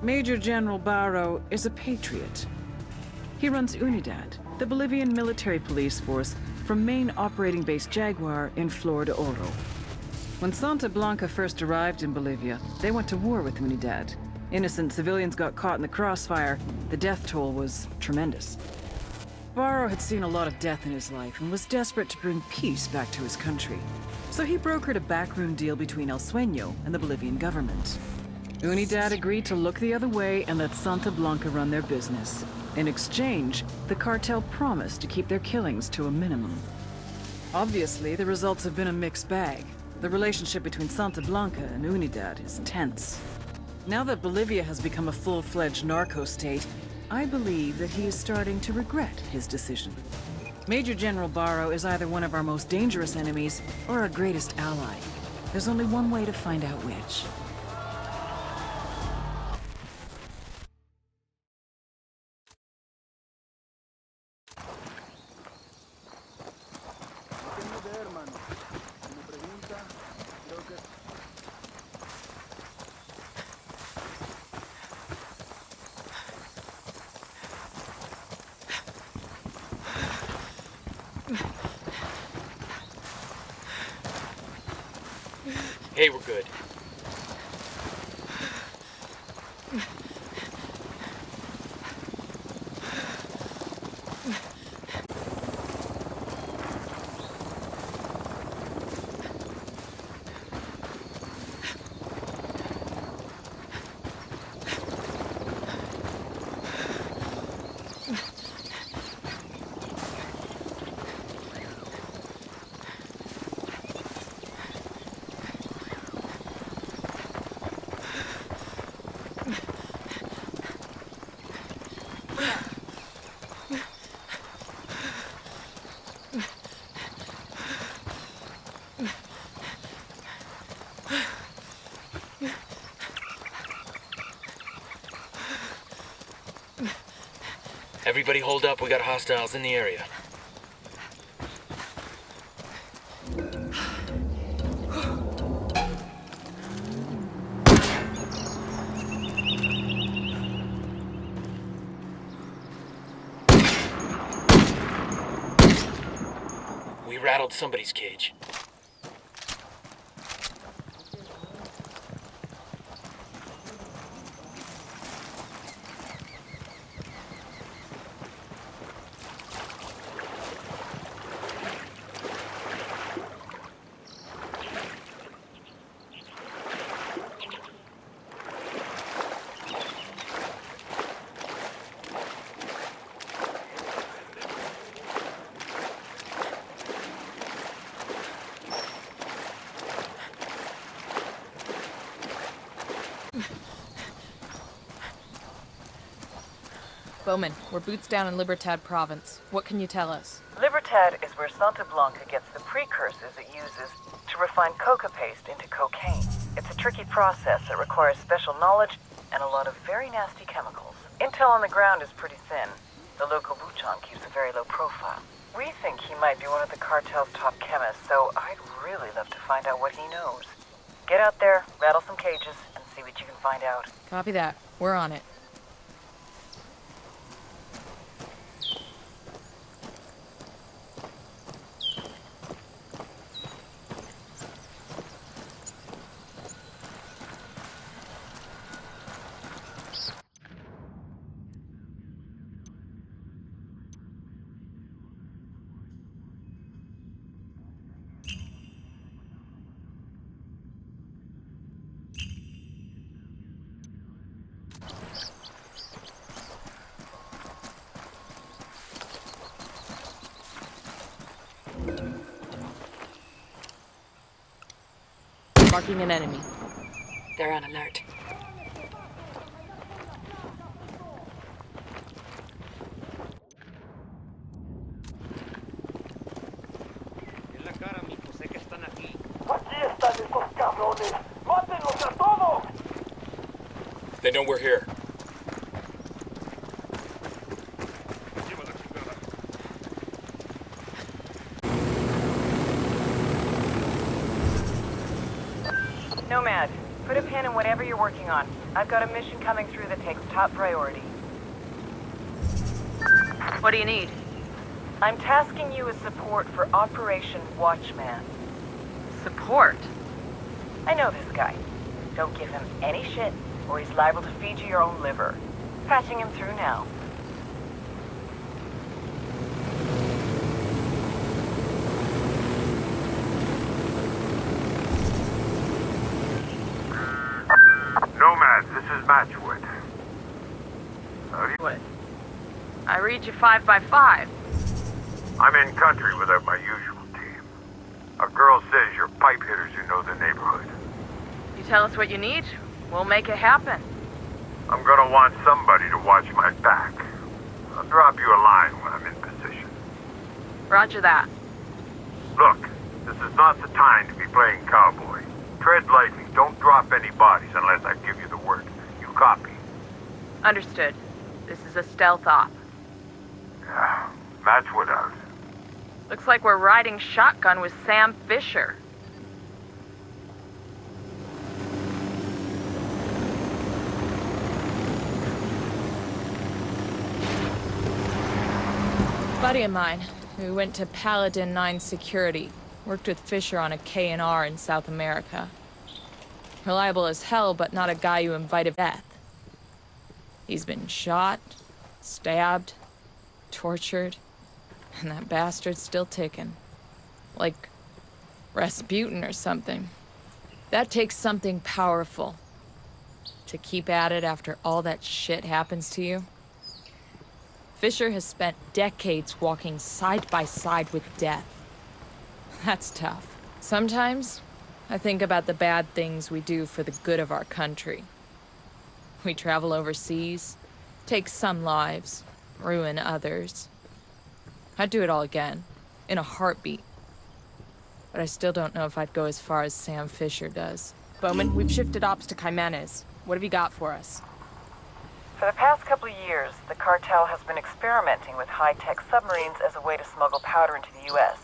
Major General Barro is a patriot. He runs Unidad, the Bolivian military police force from main operating base Jaguar in Flor de Oro. When Santa Blanca first arrived in Bolivia, they went to war with Unidad. Innocent civilians got caught in the crossfire. The death toll was tremendous. Barro had seen a lot of death in his life and was desperate to bring peace back to his country. So he brokered a backroom deal between El Sueño and the Bolivian government. Unidad agreed to look the other way and let Santa Blanca run their business. In exchange, the cartel promised to keep their killings to a minimum. Obviously, the results have been a mixed bag. The relationship between Santa Blanca and Unidad is tense. Now that Bolivia has become a full-fledged narco state, I believe that he is starting to regret his decision. Major General Barro is either one of our most dangerous enemies or our greatest ally. There's only one way to find out which. Hey, we're good. Everybody hold up, we got hostiles in the area. We rattled somebody's cage. Bowman, we're boots down in Libertad province. What can you tell us? Libertad is where Santa Blanca gets the precursors it uses to refine coca paste into cocaine. It's a tricky process that requires special knowledge and a lot of very nasty chemicals. Intel on the ground is pretty thin. The local Buchan keeps a very low profile. We think he might be one of the cartel's top chemists, so I'd really love to find out what he knows. Get out there, rattle some cages, and see what you can find out. Copy that. We're on it. Marking an enemy. They're on alert. They know we're here. Nomad, Put a pin in whatever you're working on. I've got a mission coming through that takes top priority. What do you need? I'm tasking you with support for Operation Watchman. Support. I know this guy. Don't give him any shit, or he's liable to feed you your own liver. Patching him through now. Nomads, this is Matchwood. What? I read you 5 by 5. I'm in country without my usual team. A girl says you're pipe hitters who know the neighborhood. You tell us what you need, we'll make it happen. I'm gonna want somebody to watch my back. I'll drop you a line when I'm in position. Roger that. Look, this is not the time to be playing cowboy. Tread lightly, don't drop any bodies unless I give you the word. You copy? Understood. This is a stealth op. Yeah, Matchwood out. Looks like we're riding shotgun with Sam Fisher. Buddy of mine, who went to Paladin 9 Security, worked with Fisher on a K&R in South America. Reliable as hell, but not a guy you invite to death. He's been shot, stabbed, tortured, and that bastard's still ticking. Like Rasputin or something. That takes something powerful to keep at it after all that shit happens to you. Fisher has spent decades walking side by side with death. That's tough. Sometimes, I think about the bad things we do for the good of our country. We travel overseas, take some lives, ruin others. I'd do it all again, in a heartbeat. But I still don't know if I'd go as far as Sam Fisher does. Bowman, we've shifted ops to Jimenez. What have you got for us? For the past couple of years, the cartel has been experimenting with high-tech submarines as a way to smuggle powder into the U.S.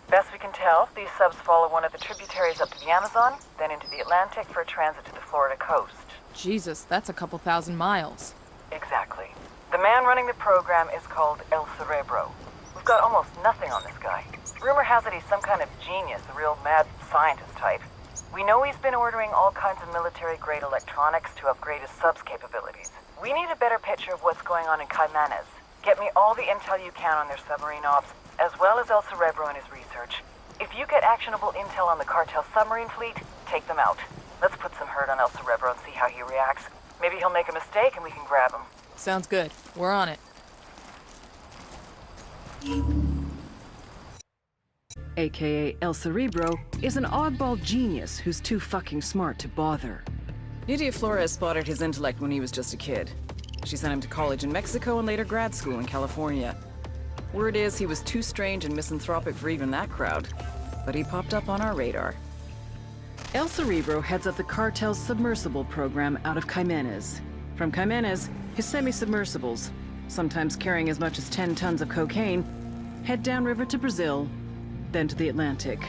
Best we can tell, these subs follow one of the tributaries up to the Amazon, then into the Atlantic for a transit to the Florida coast. Jesus, that's a couple thousand miles. Exactly. The man running the program is called El Cerebro. We've got almost nothing on this guy. Rumor has it he's some kind of genius, a real mad scientist type. We know he's been ordering all kinds of military-grade electronics to upgrade his subs capabilities. We need a better picture of what's going on in Jimenez. Get me all the intel you can on their submarine ops, as well as El Cerebro and his research. If you get actionable intel on the cartel submarine fleet, take them out. Let's put some hurt on El Cerebro and see how he reacts. Maybe he'll make a mistake and we can grab him. Sounds good. We're on it. AKA El Cerebro is an oddball genius who's too fucking smart to bother. Nydia Flores spotted his intellect when he was just a kid. She sent him to college in Mexico and later grad school in California. Word is he was too strange and misanthropic for even that crowd, but he popped up on our radar. El Cerebro heads up the cartel's submersible program out of Jimenez. From Jimenez, his semi-submersibles, sometimes carrying as much as 10 tons of cocaine, head downriver to Brazil, then to the Atlantic.